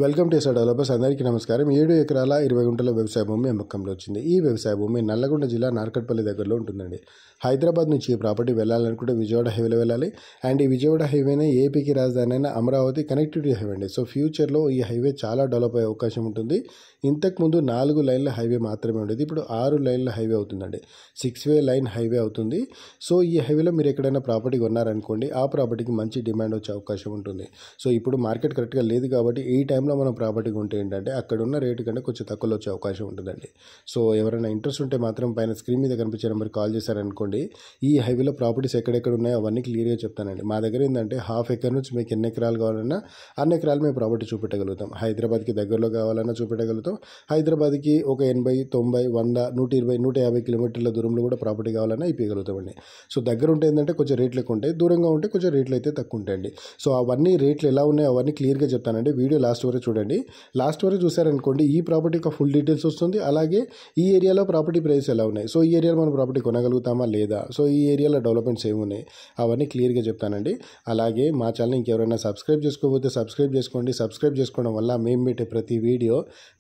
Welcome to SR developers. అందరికీ నమస్కారం. 7 ఎకరాల 20 గుంటల వ్యవసాయ భూమి అమ్మకంలో వచ్చింది. ఈ వ్యవసాయ భూమి నల్లగొండ జిల్లా నార్కట్పల్లి దగ్గరలో ఉంటుందండి. హైదరాబాద్ నుంచి ఈ ప్రాపర్టీ వెళ్ళాలనుకుంటే విజయవాడ హైవేలో వెళ్ళాలి. అండ్ ఈ విజయవాడ హైవేనే ఏపీకి రాజధాని అయిన అమరావతి కనెక్టివిటీ హైవే అండి. సో ఫ్యూచర్లో ఈ హైవే చాలా డెవలప్ అయ్యే అవకాశం ఉంటుంది. ఇంతకుముందు 4 లైన్ల హైవే మాత్రమే ఉండేది. ఇప్పుడు 6 లైన్ల హైవే అవుతుందండి. 6-వే లైన్ హైవే అవుతుంది. సో ఈ హైవేలో మీరు ఎక్కడైనా ప్రాపర్టీ కొన్నారనుకోండి, ఆ ప్రాపర్టీకి మంచి డిమాండ్ వచ్చే అవకాశం ఉంటుంది. సో ఇప్పుడు మార్కెట్ కరెక్ట్గా లేదు కాబట్టి ఈ టైంలో మనం ప్రాపర్టీ కొంటే ఏంటంటే అక్కడ ఉన్న రేటు కంటే కొంచెం తక్కువలో వచ్చే అవకాశం ఉంటుందండి. సో ఎవరైనా ఇంట్రెస్ట్ ఉంటే మాత్రం పైన స్క్రీన్ మీద కనిపించే నెంబర్కి కాల్ చేశారనుకోండి, ఈ హైవేలో ప్రాపర్టీస్ ఎక్కడెక్కడ ఉన్నాయో అవన్నీ క్లియర్గా చెప్తానండి. మా దగ్గర ఏంటంటే 1/2 ఎకర్ నుంచి మీకు ఎన్ని ఎకరాలు కావాలన్నా అన్ని ఎకరాలు మేము ప్రాపర్టీ చూపెట్టగలుగుతాం. హైదరాబాద్కి దగ్గరలో కావాలన్నా చూపెట్టగలుగుతాం. హైదరాబాద్కి ఒక 80, 90, 100, 120, 150 కిలోమీటర్ల దూరంలో కూడా ప్రాపర్టీ కావాలన్నా ఇప్పగలుగుతామండి. సో దగ్గర ఉంటే ఏంటంటే కొంచెం రేట్లు ఎక్కువ ఉంటాయి, దూరంగా ఉంటే కొంచెం రేట్లు అయితే తక్కువ ఉంటాయండి. సో అవన్నీ రేట్లు ఎలా ఉన్నాయో అవన్నీ క్లియర్గా చెప్తానండి. వీడియో లాస్ట్ వరకు చూడండి. లాస్ట్ వరకు చూసారనుకోండి, ఈ ప్రాపర్టీ యొక్క ఫుల్ డీటెయిల్స్ వస్తుంది. అలాగే ఈ ఏరియాలో ప్రాపర్టీ ప్రైస్ ఎలా ఉన్నాయి, సో ఈ ఏరియాలో మనం ప్రాపర్టీ కొనగలుగుతామా లేదా, సో ఈ ఏరియాలో డెవలప్మెంట్స్ ఏమున్నాయి అవన్నీ క్లియర్గా చెప్తానండి. అలాగే మా ఛానల్ ఇంకెవరైనా సబ్స్క్రైబ్ చేసుకోకపోతే సబ్స్క్రైబ్ చేసుకోండి. సబ్స్క్రైబ్ చేసుకోవడం వల్ల మేము పెట్టే ప్రతి వీడియో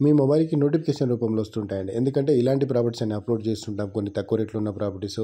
మీ మొబైల్కి నోటిఫికేషన్ రూపంలో వస్తుంటాయండి. ఎందుకంటే ఇలాంటి ప్రాపర్టీస్ అన్ని అప్లోడ్ చేస్తుంటాం. కొన్ని తక్కువ రేట్లు ఉన్న ప్రాపర్టీస్,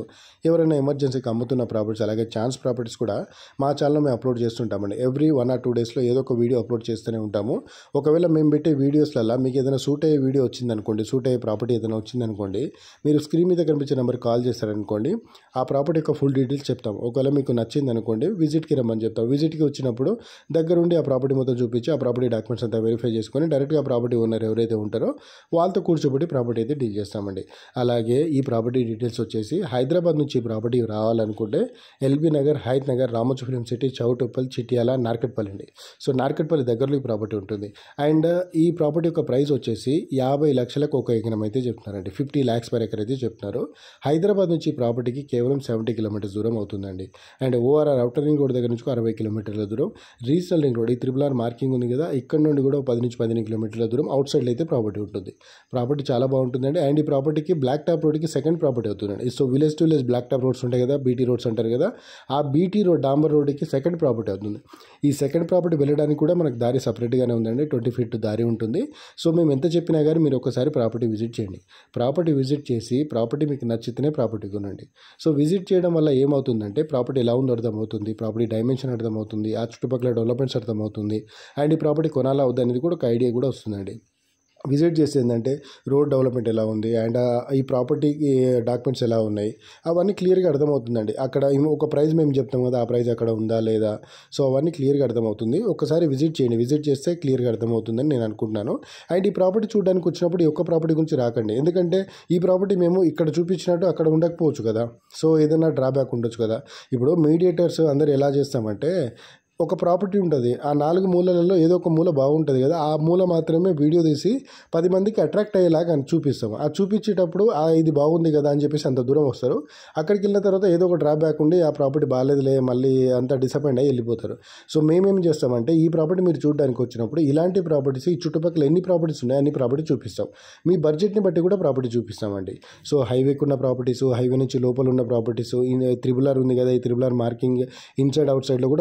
ఎవరైనా ఎమర్జెన్సీకి అమ్ముతున్న ప్రాపర్టీస్, అలాగే ఛాన్స్ ప్రాపర్టీస్ కూడా మా ఛానల్లో మేము అప్లోడ్ చేస్తుంటామండి. ఎవ్రీ 1 or 2 డేస్లో ఏదో ఒక వీడియో అప్లోడ్ చేస్తూనే ఉంటాము. ఒకవేళ మేము పెట్టే వీడియోస్లలో మీకు ఏదైనా సూట్ అయ్యే వీడియో వచ్చిందనుకోండి, సూట్ అయ్యే ప్రాపర్టీ ఏదైనా వచ్చిందనుకోండి, మీరు స్క్రీన్ మీద కనిపించే నెంబర్కి కాల్ చేస్తారనుకోండి, ఆ ప్రాపర్టీ యొక్క ఫుల్ డీటెయిల్స్ చెప్తాం. ఒకవేళ మీకు నచ్చిందనుకోండి, విజిట్కి రమ్మని చెప్తాం. విజిట్కి వచ్చినప్పుడు దగ్గరుండి ఆ ప్రాపర్టీ మొత్తం చూపించి ఆ ప్రాపర్టీ డాక్యుమెంట్స్ అంతా వెరిఫై చేసుకొని డైరెక్ట్గా ప్రాపర్టీ ఓనర్ ఎవరైతే ఉంటారో వాళ్ళతో కూర్చోబెట్టి ప్రాపర్టీ అయితే డీల్ చేస్తామండి. అలాగే ఈ ప్రాపర్టీ డీటెయిల్స్ వచ్చేసి హైదరాబాద్ నుంచి ఈ ప్రాపర్టీ రావాలనుకుంటే LB Nagar, Hayath Nagar, Ramoji film city, Choutuppal, Chityala, Narketpally అండి. సో నార్కట్పల్లి దగ్గరలో ఈ ప్రాపర్టీ ఉంటుంది. అండ్ ఈ ప్రాపర్టీ యొక్క ప్రైస్ వచ్చేసి 50 లక్షలకు ఒక ఎకరం అయితే చెప్తున్నారండి. 50 lakhs per acre అయితే చెప్తున్నారు. హైదరాబాద్ నుంచి ఈ ప్రాపర్టీకి కేవలం 70 కిలోమీటర్స్ దూరం అవుతుందండి. And ORR outer ring road దగ్గర నుంచి 60 కిలోమీటర్ల దూరం, రీజనల్ రింగ్ రోడ్ ఈ RRR మార్కింగ్ ఉంది కదా, ఇక్కడ నుండి కూడా 10 నుంచి 15 కిలోమీటర్ల దూరం అవుట్ సైడ్లో అయితే ప్రాపర్టీ ఉంటుంది. ప్రాపర్టీ చాలా బాగుంటుందండి. అండ్ ఈ ప్రాపర్టీకి బ్లాక్ టాప్ రోడ్కి సెకండ్ ప్రాపర్టీ అవుతుందండి. So village to village black top roads ఉంటాయి కదా, బీటీ రోడ్స్ అంటారు కదా, ఆ బీటీ రోడ్ డాంబర్ రోడ్కి సెకండ్ ప్రాపర్టీ అవుతుంది. ఈ సెకండ్ ప్రాపర్టీ వెళ్ళడానికి కూడా మనకు దారి సపరేట్గానే ఉందండి. 20 feet దారి ఉంటుంది. సో మేము ఎంత చెప్పినా కానీ మీరు ఒకసారి ప్రాపర్టీ విజిట్ చేయండి. ప్రాపర్టీ విజిట్ చేసి ప్రాపర్టీ మీకు నచ్చితేనే ప్రాపర్టీ కొనండి. సో విజిట్ చేయడం వల్ల ఏమవుతుందంటే ప్రాపర్టీ ఎలా ఉందో అర్థమవుతుంది, ప్రాపర్టీ డైమెన్షన్ అర్థమవుతుంది, ఆ చుట్టుపక్కల డెవలప్మెంట్స్ అర్థమవుతుంది. అండ్ ఈ ప్రాపర్టీ కొనాలా వద్దా అనేది కూడా ఒక ఐడియా కూడా వస్తుందండి. విజిట్ చేస్తే ఏంటంటే రోడ్ డెవలప్మెంట్ ఎలా ఉంది, అండ్ ఈ ప్రాపర్టీకి డాక్యుమెంట్స్ ఎలా ఉన్నాయి అవన్నీ క్లియర్గా అర్థమవుతుందండి. అక్కడ ఒక ప్రైస్ మేము చెప్తాం కదా, ఆ ప్రైస్ అక్కడ ఉందా లేదా, సో అవన్నీ క్లియర్గా అర్థమవుతుంది. ఒకసారి విజిట్ చేయండి. విజిట్ చేస్తే క్లియర్గా అర్థమవుతుందని నేను అనుకుంటున్నాను. అండ్ ఈ ప్రాపర్టీ చూడడానికి వచ్చినప్పుడు ఈ ఒక్క ప్రాపర్టీ గురించి రాకండి. ఎందుకంటే ఈ ప్రాపర్టీ మేము ఇక్కడ చూపించినట్టు అక్కడ ఉండకపోవచ్చు కదా, సో ఏదైనా డ్రాబ్యాక్ ఉండొచ్చు కదా. ఇప్పుడు మీడియేటర్స్ అందరు ఎలా చేస్తామంటే, ఒక ప్రాపర్టీ ఉంటుంది, ఆ 4 మూలలలో ఏదో ఒక మూల బాగుంటుంది కదా, ఆ మూల మాత్రమే వీడియో తీసి 10 మందికి అట్రాక్ట్ అయ్యేలాగా చూపిస్తాము. ఆ చూపించేటప్పుడు ఇది బాగుంది కదా అని చెప్పేసి అంత దూరం వస్తారు. అక్కడికి వెళ్ళిన తర్వాత ఏదో ఒక డ్రాబ్యాక్ ఉండి ఆ ప్రాపర్టీ బాగాలేదులే మళ్ళీ అంతా డిసప్పాయింట్ అయ్యి వెళ్ళిపోతారు. సో మేమేం చేస్తామంటే ఈ ప్రాపర్టీ మీరు చూడడానికి వచ్చినప్పుడు ఇలాంటి ప్రాపర్టీస్ ఈ చుట్టుపక్కల ఎన్ని ప్రాపర్టీస్ ఉన్నాయో అన్ని ప్రాపర్టీ చూపిస్తాం. మీ బడ్జెట్ని బట్టి కూడా ప్రాపర్టీ చూపిస్తామండి. సో హైవేకి ఉన్న ప్రాపర్టీస్, హైవే నుంచి లోపల ఉన్న ప్రాపర్టీస్, RRR ఉంది కదా, ఈ RRR మార్కింగ్ ఇన్సైడ్ అవుట్ సైడ్లో కూడా